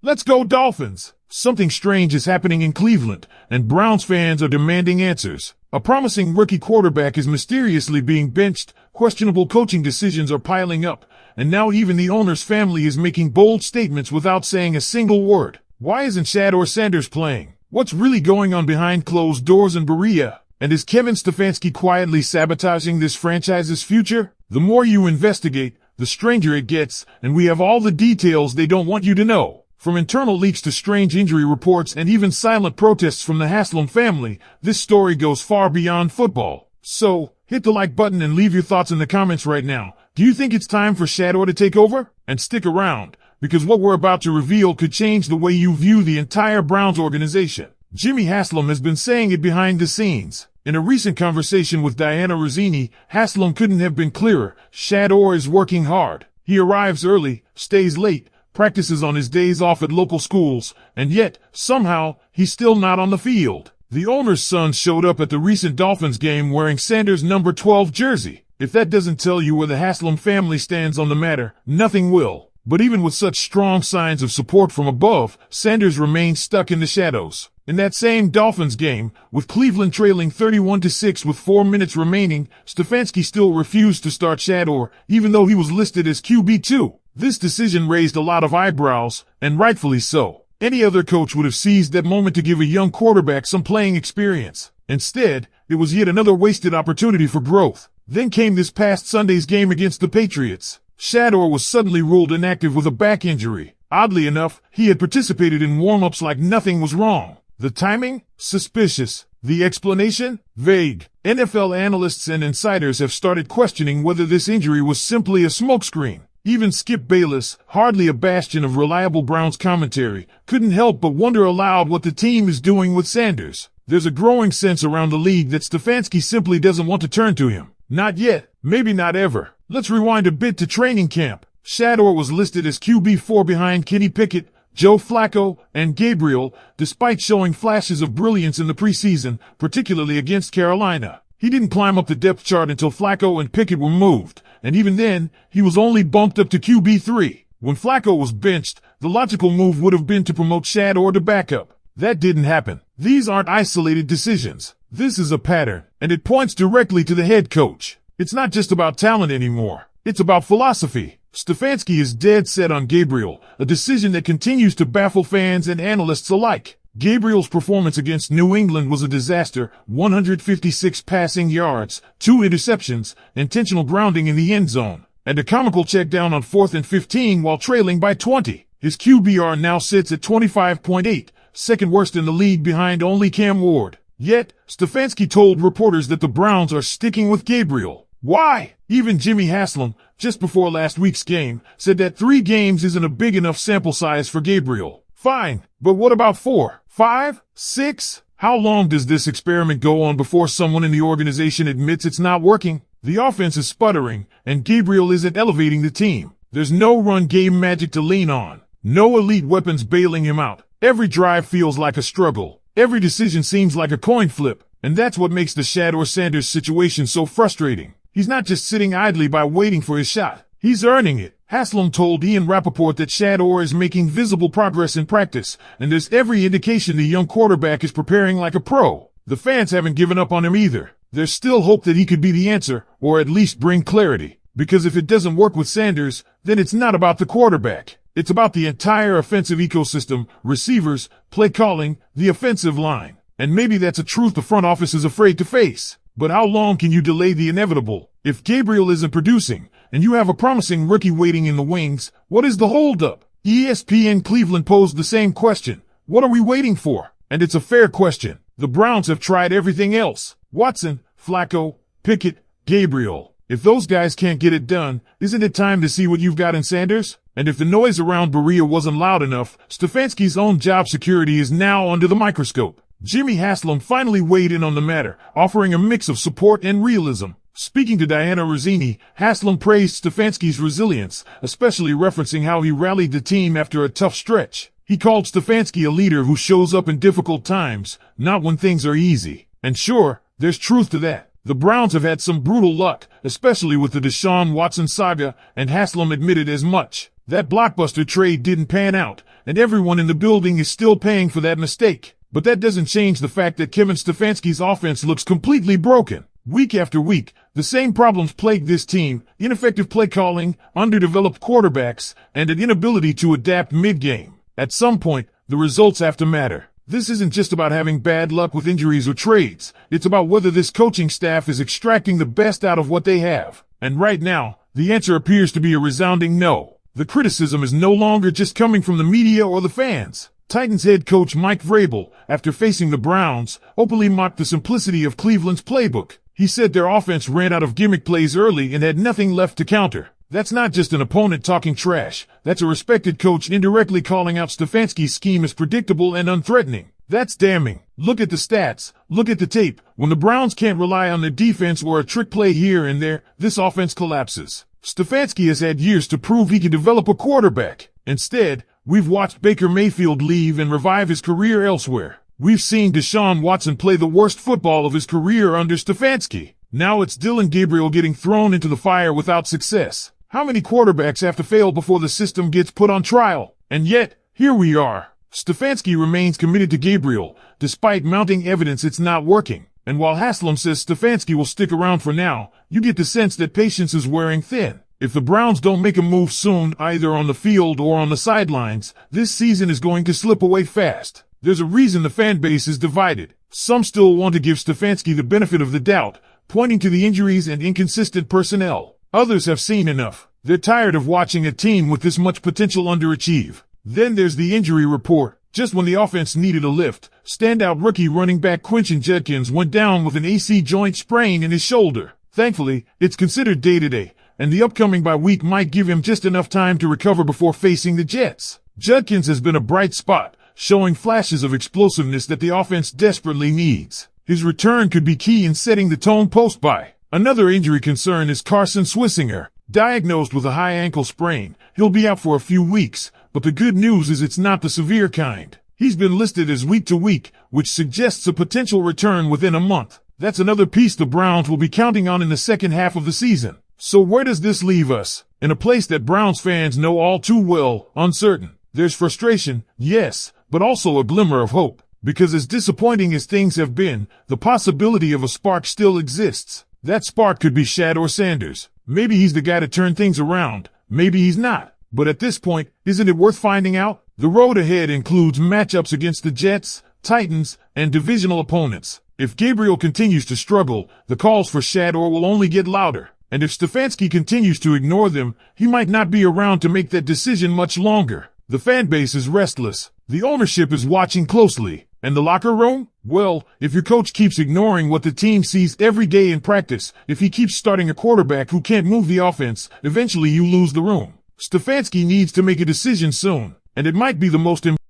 Let's go Dolphins! Something strange is happening in Cleveland, and Browns fans are demanding answers. A promising rookie quarterback is mysteriously being benched, questionable coaching decisions are piling up, and now even the owner's family is making bold statements without saying a single word. Why isn't Shador Sanders playing? What's really going on behind closed doors in Berea? And is Kevin Stefanski quietly sabotaging this franchise's future? The more you investigate, the stranger it gets, and we have all the details they don't want you to know. From internal leaks to strange injury reports and even silent protests from the Haslam family, this story goes far beyond football. So, hit the like button and leave your thoughts in the comments right now. Do you think it's time for Shador to take over? And stick around, because what we're about to reveal could change the way you view the entire Browns organization. Jimmy Haslam has been saying it behind the scenes. In a recent conversation with Diana Rossini, Haslam couldn't have been clearer. Shador is working hard. He arrives early, stays late, practices on his days off at local schools, and yet, somehow, he's still not on the field. The owner's son showed up at the recent Dolphins game wearing Sanders' number 12 jersey. If that doesn't tell you where the Haslam family stands on the matter, nothing will. But even with such strong signs of support from above, Sanders remains stuck in the shadows. In that same Dolphins game, with Cleveland trailing 31-6 with 4 minutes remaining, Stefanski still refused to start Shador, even though he was listed as QB2. This decision raised a lot of eyebrows, and rightfully so. Any other coach would have seized that moment to give a young quarterback some playing experience. Instead, it was yet another wasted opportunity for growth. Then came this past Sunday's game against the Patriots. Shador was suddenly ruled inactive with a back injury. Oddly enough, he had participated in warm-ups like nothing was wrong. The timing? Suspicious. The explanation? Vague. NFL analysts and insiders have started questioning whether this injury was simply a smokescreen. Even Skip Bayless, hardly a bastion of reliable Browns commentary, couldn't help but wonder aloud what the team is doing with Sanders. There's a growing sense around the league that Stefanski simply doesn't want to turn to him. Not yet, maybe not ever. Let's rewind a bit to training camp. Shador was listed as QB4 behind Kenny Pickett, Joe Flacco, and Gabriel, despite showing flashes of brilliance in the preseason, particularly against Carolina. He didn't climb up the depth chart until Flacco and Pickett were moved, and even then, he was only bumped up to QB3. When Flacco was benched, the logical move would have been to promote Shador to backup. That didn't happen. These aren't isolated decisions. This is a pattern, and it points directly to the head coach. It's not just about talent anymore. It's about philosophy. Stefanski is dead set on Gabriel, a decision that continues to baffle fans and analysts alike. Gabriel's performance against New England was a disaster: 156 passing yards, 2 interceptions, intentional grounding in the end zone, and a comical check down on 4th and 15 while trailing by 20. His QBR now sits at 25.8, second worst in the league behind only Cam Ward. Yet, Stefanski told reporters that the Browns are sticking with Gabriel. Why? Even Jimmy Haslam, just before last week's game, said that 3 games isn't a big enough sample size for Gabriel. Fine, but what about 4, 5, 6? How long does this experiment go on before someone in the organization admits it's not working? The offense is sputtering, and Gabriel isn't elevating the team. There's no run game magic to lean on. No elite weapons bailing him out. Every drive feels like a struggle. Every decision seems like a coin flip. And that's what makes the Shador Sanders situation so frustrating. He's not just sitting idly by waiting for his shot. He's earning it. Haslam told Ian Rappaport that Shador is making visible progress in practice, and there's every indication the young quarterback is preparing like a pro. The fans haven't given up on him either. There's still hope that he could be the answer, or at least bring clarity. Because if it doesn't work with Sanders, then it's not about the quarterback. It's about the entire offensive ecosystem: receivers, play calling, the offensive line. And maybe that's a truth the front office is afraid to face. But how long can you delay the inevitable? If Gabriel isn't producing, and you have a promising rookie waiting in the wings, what is the holdup? ESPN Cleveland posed the same question. What are we waiting for? And it's a fair question. The Browns have tried everything else. Watson, Flacco, Pickett, Gabriel. If those guys can't get it done, isn't it time to see what you've got in Sanders? And if the noise around Berea wasn't loud enough, Stefanski's own job security is now under the microscope. Jimmy Haslam finally weighed in on the matter, offering a mix of support and realism. Speaking to Diana Rossini, Haslam praised Stefanski's resilience, especially referencing how he rallied the team after a tough stretch. He called Stefanski a leader who shows up in difficult times, not when things are easy. And sure, there's truth to that. The Browns have had some brutal luck, especially with the Deshaun Watson saga, and Haslam admitted as much. That blockbuster trade didn't pan out, and everyone in the building is still paying for that mistake. But that doesn't change the fact that Kevin Stefanski's offense looks completely broken. Week after week, the same problems plague this team: ineffective play calling, underdeveloped quarterbacks, and an inability to adapt mid-game. At some point, the results have to matter. This isn't just about having bad luck with injuries or trades. It's about whether this coaching staff is extracting the best out of what they have. And right now, the answer appears to be a resounding no. The criticism is no longer just coming from the media or the fans. Titans head coach Mike Vrabel, after facing the Browns, openly mocked the simplicity of Cleveland's playbook. He said their offense ran out of gimmick plays early and had nothing left to counter. That's not just an opponent talking trash. That's a respected coach indirectly calling out Stefanski's scheme as predictable and unthreatening. That's damning. Look at the stats. Look at the tape. When the Browns can't rely on their defense or a trick play here and there, this offense collapses. Stefanski has had years to prove he can develop a quarterback. Instead, we've watched Baker Mayfield leave and revive his career elsewhere. We've seen Deshaun Watson play the worst football of his career under Stefanski. Now it's Dylan Gabriel getting thrown into the fire without success. How many quarterbacks have to fail before the system gets put on trial? And yet, here we are. Stefanski remains committed to Gabriel, despite mounting evidence it's not working. And while Haslam says Stefanski will stick around for now, you get the sense that patience is wearing thin. If the Browns don't make a move soon, either on the field or on the sidelines, this season is going to slip away fast. There's a reason the fan base is divided. Some still want to give Stefanski the benefit of the doubt, pointing to the injuries and inconsistent personnel. Others have seen enough. They're tired of watching a team with this much potential underachieve. Then there's the injury report. Just when the offense needed a lift, standout rookie running back Quentin Judkins went down with an AC joint sprain in his shoulder. Thankfully, it's considered day-to-day, and the upcoming bye week might give him just enough time to recover before facing the Jets. Judkins has been a bright spot, showing flashes of explosiveness that the offense desperately needs. His return could be key in setting the tone post-bye. Another injury concern is Carson Swissinger. Diagnosed with a high ankle sprain, he'll be out for a few weeks, but the good news is it's not the severe kind. He's been listed as week to week, which suggests a potential return within a month. That's another piece the Browns will be counting on in the second half of the season. So where does this leave us? In a place that Browns fans know all too well, uncertain. There's frustration, yes, but also a glimmer of hope. Because as disappointing as things have been, the possibility of a spark still exists. That spark could be Shador Sanders. Maybe he's the guy to turn things around. Maybe he's not. But at this point, isn't it worth finding out? The road ahead includes matchups against the Jets, Titans, and divisional opponents. If Gabriel continues to struggle, the calls for Shador will only get louder. And if Stefanski continues to ignore them, he might not be around to make that decision much longer. The fan base is restless. The ownership is watching closely. And the locker room? Well, if your coach keeps ignoring what the team sees every day in practice, if he keeps starting a quarterback who can't move the offense, eventually you lose the room. Stefanski needs to make a decision soon, and it might be the most important.